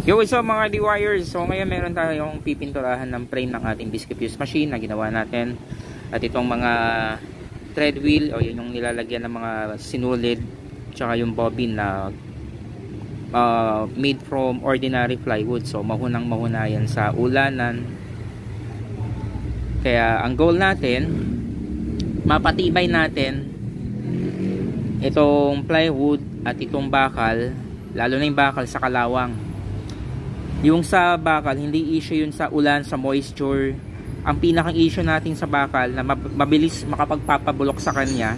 Yo, so mga D-wires, so ngayon meron tayong pipinturahan ng frame ng ating biscuit fuse machine na ginawa natin. At itong mga thread wheel o yun yung nilalagyan ng mga sinulid, tsaka yung bobbin na made from ordinary plywood. So mahunang mahuna yan sa ulanan. Kaya ang goal natin, mapatibay natin itong plywood at itong bakal, lalo na yung bakal sa kalawang. Yung sa bakal, hindi issue yun sa ulan, sa moisture. Ang pinakang issue natin sa bakal na mabilis makapagpapabulok sa kanya,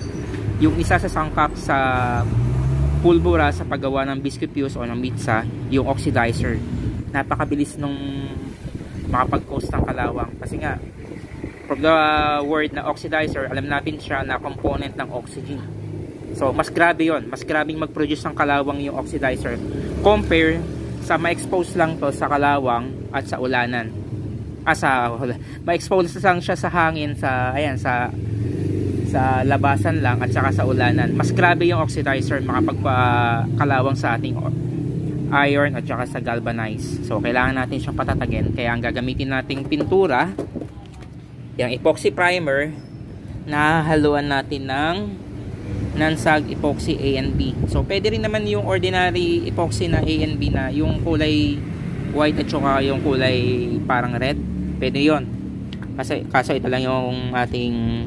yung isa sa sangkap sa pulbura sa paggawa ng biscuit fuse o ng mitsa, yung oxidizer. Napakabilis nung makapag-cause ng kalawang. Kasi nga, from the word na oxidizer, alam natin siya na component ng oxygen. So, mas grabe yun. Mas grabing mag-produce ng kalawang yung oxidizer. Compare sa ma-expose lang to sa kalawang at sa ulanan. Ma-expose lang siya sa hangin, sa labasan lang at saka sa ulanan. Mas grabe yung oxidizer makapagpakalawang sa ating iron at saka sa galvanize. So kailangan natin siyang patatagin. Kaya ang gagamitin nating pintura, yung epoxy primer na haluan natin ng non-sag epoxy A and B. So pwede rin naman yung ordinary epoxy na A and B na yung kulay white at saka yung kulay parang red. Pwede yon. Kaso ito lang yung ating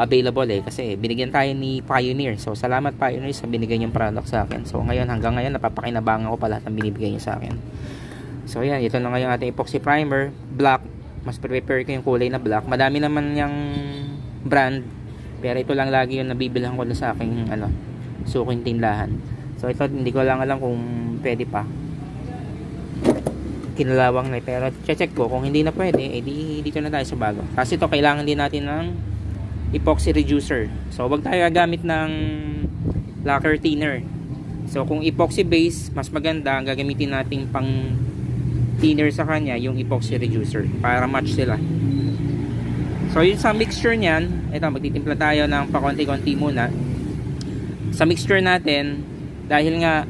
available kasi binigyan tayo ni Pioneer. So salamat Pioneer sa binigay niyong product sa akin. So hanggang ngayon napapakinabangan ko pa lahat ng binibigay niyo sa akin. So yan, ito na ngayon ating epoxy primer, black. Mas prepare ko yung kulay na black. Madami naman yung brand, pero ito lang lagi yung nabibilhan ko na sa aking suking tindahan. So ito hindi ko lang alam kung pwede pa. Kinalawang na, pero check ko kung hindi na pwede, dito na tayo sa bago. Kasi ito kailangan din natin ng epoxy reducer. So wag tayo gagamit ng lacquer thinner. So kung epoxy base, mas maganda ang gagamitin nating pang thinner sa kanya yung epoxy reducer para match sila. So yun sa mixture niyan, ito magtitimpla tayo ng pakonti-konti muna. Sa mixture natin, dahil nga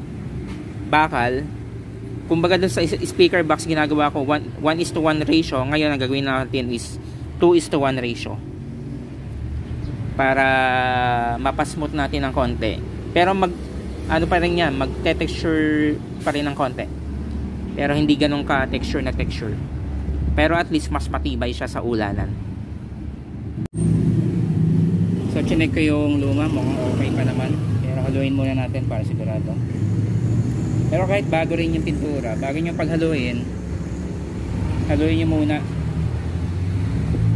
bakal, kumbaga doon sa speaker box ginagawa ko 1:1 ratio. Ngayon ang gagawin natin is 2:1 ratio. Para mapasmooth natin ng konti. Pero pa rin yan, magte-texture pa rin ng konti. Pero hindi ganun ka texture na texture. Pero at least mas matibay siya sa ulanan. So chinek ko yung luma, mukhang okay pa naman. Pero haluin muna natin para sigurado. Pero kahit bago rin yung pintura, bago nyo paghaluin, haluin nyo muna.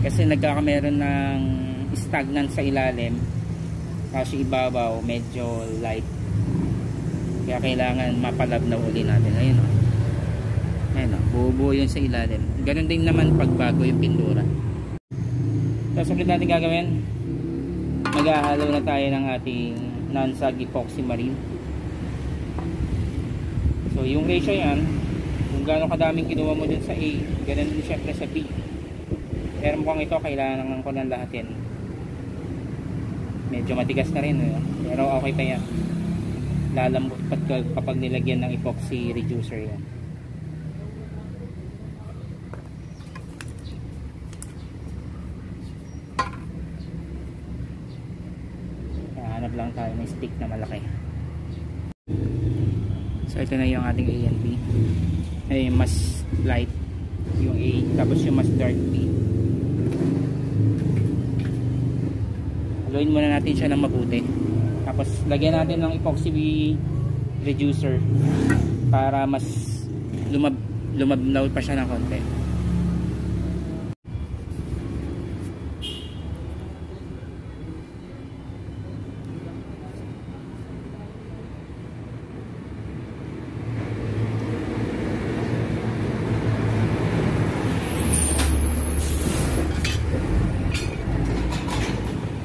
Kasi nagkakameron ng stagnant sa ilalim, kasi ibabaw medyo light. Kaya kailangan mapalabnaw uli natin. Ayun o. Ayun o, bubuo yun sa ilalim. Ganon din naman pag bago yung pintura. So sulit natin gagawin, maghahalo na tayo ng ating non-sag epoxy marine. So yung ratio yan, kung gaano kadaming kinuha mo dun sa A, ganun din syempre sa B. Pero mukhang ito kailangan ko ng lahatin. Medyo matigas na rin, pero okay pa yan. Lalambot kapag nilagyan ng epoxy reducer yan. Hanap lang tayo ng stick na malaki. So ito na yung ating A and B. Ay mas light yung A, tapos yung mas dark B. Haluin muna natin siya ng mabuti. Tapos lagyan natin ng epoxy reducer para mas lumabnaw pa siya ng konti.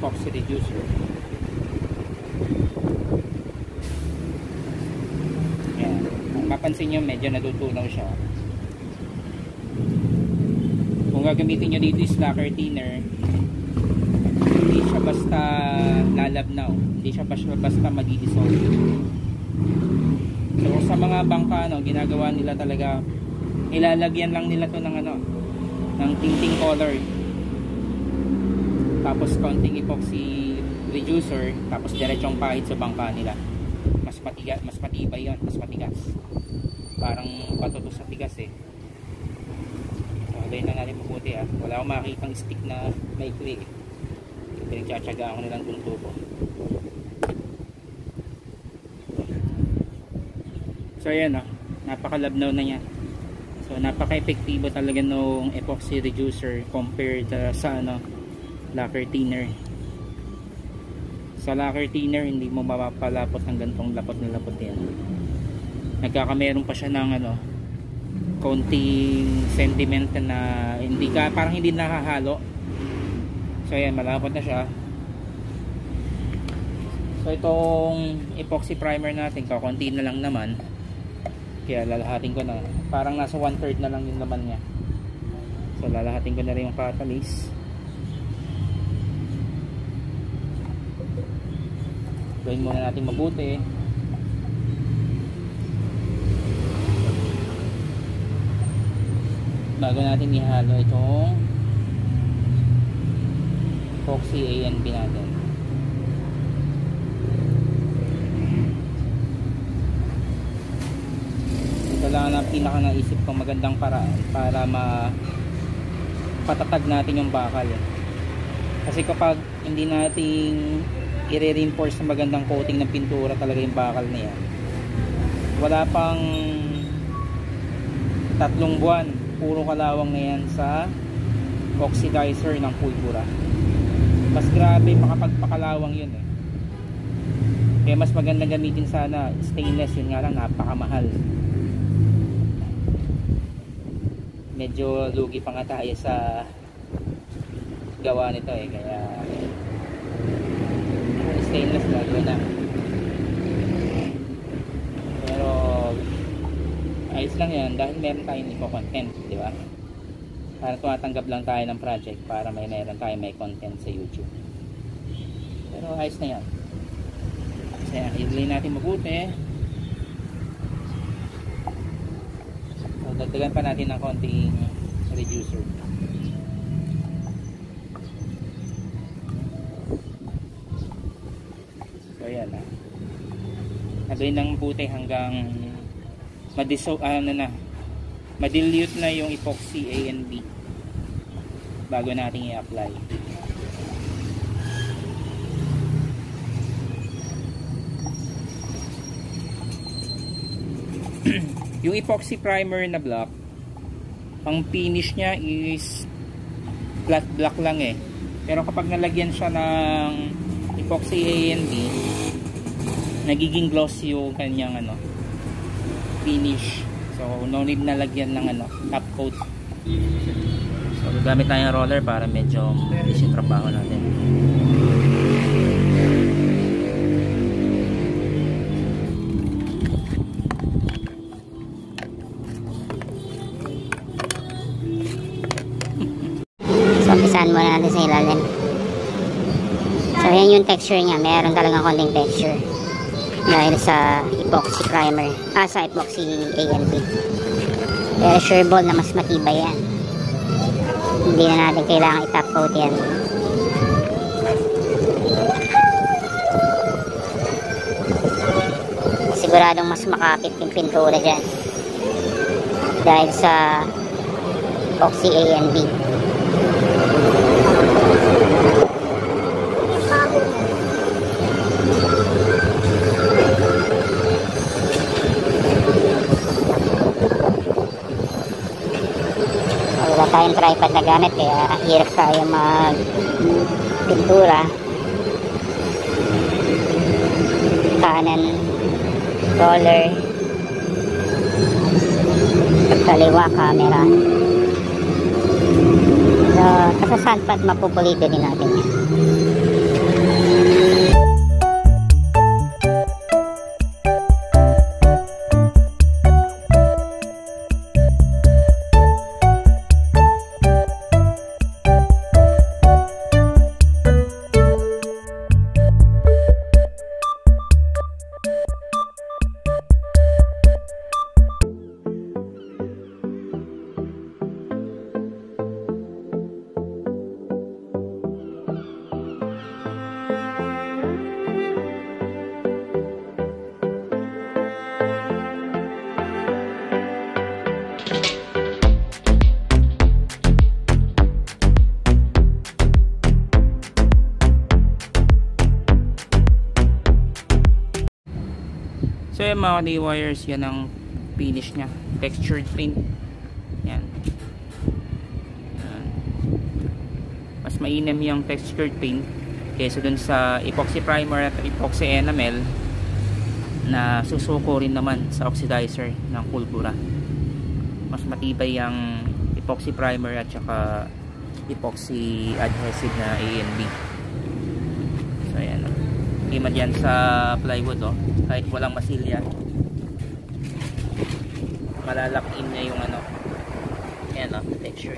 Epoxy reducer. Ayan. Mapansin nyo medyo natutunaw siya. Kung gagamitin nyo dito is lacquer thinner, hindi siya basta lalabnaw, hindi siya basta madi-dissolve. So sa mga bangka ginagawa nila talaga, ilalagyan lang nila to ng ng tinting color, tapos konting epoxy reducer, tapos diretsong pahid sa bangka nila. Mas matibay yan, mas matigas. Parang bato to sa tigas eh. So halayin na natin mabuti wala akong makikitang stick na maikli eh. Pinagtsatsagaan ko nilang itong tubo. So ayan napakalabnaw na yan. So napaka-epektibo talaga nung epoxy reducer compared sa lacquer thinner. Sa lacquer thinner hindi mo mapapalapot ng gantong lapot na lapot yan. Nagkakameron pa siya ng konting sentiment na parang hindi nakahalo. So ayan, malapot na siya. So itong epoxy primer natin, kakunti na lang naman, kaya lalahatin ko na, parang nasa 1/3 na lang yung laman niya. So lalahatin ko na rin yung catalyst. Gawin muna natin mabuti bago natin ihalo itong epoxy ANB natin. Ito lang ang pinaka naisip kong magandang paraan para patatag natin yung bakal kasi kapag hindi natin i-reinforce sa magandang coating ng pintura talaga yung bakal na yan, wala pang 3 buwan puro kalawang na yan sa oxidizer ng pulbura. Mas grabe makapagpakalawang yun eh. Kaya mas maganda gamitin sana stainless, yun nga lang napakamahal. Medyo lugi pa nga tayo sa gawa nito eh, kaya stainless gagawin na. Pero ayos lang yan dahil meron tayong content, di ba? Para tumatanggap lang tayo ng project para meron tayo may content sa YouTube. Pero ayos na yan. So yan, i-delay natin mabuti. So dagdagan pa natin ng konting reducer. Ayan nagawin ng buti hanggang ma-dilute na yung epoxy ANB bago natin i-apply. Yung epoxy primer na black, ang finish niya is flat black lang eh, pero kapag nalagyan siya ng epoxy ANB, nagiging glossy yung kanyang finish. So no need na lagyan ng top coat. So gagamit tayo ng roller para medyo easy yung trabaho natin. So umpisahan muna natin sa ilalim. So yan yung texture niya, meron talagang konting texture dahil sa epoxy primer, sa epoxy ANB. Pero sure ball na mas matibay yan, hindi na natin kailangan i-top coat yan. Siguradong mas makapit yung pintura dyan dahil sa epoxy ANB. Wala tayong tripod na gamit kaya hirap tayo mag pintura. Kanan roller, kaliwa camera. So sa sandpad mapupulito din natin yan. yan mga wires, yan ang finish nya, textured paint. Yan. Yan. Mas mainam yung textured paint kaysa dun sa epoxy primer at epoxy enamel na susuko rin naman sa oxidizer ng pulbura. Mas matibay yung epoxy primer at saka epoxy adhesive na A&B. So ayan, iman yan sa plywood, oh. Kahit walang masilya, malalock in niya yung ano, ayan, oh, texture.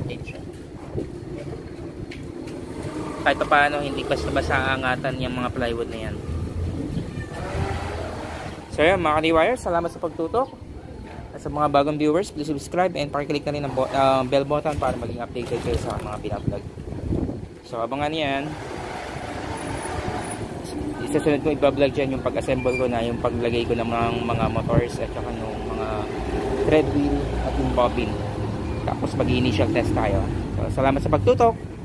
Kahit pa paano hindi basta-basta aangatan yung mga plywood na yan. So ayan mga ka-D-Wires, salamat sa pagtutok. At sa mga bagong viewers, please subscribe and pakiclick na rin ang bell button para maging updated kayo sa mga pinablog. So abangan yan. Isasunod ko ibablog dyan yung pag-assemble ko na, yung paglagay ko ng mga motors at saka ng mga thread wheel at yung bobbin. Tapos mag-initial test tayo. So salamat sa pagtutok.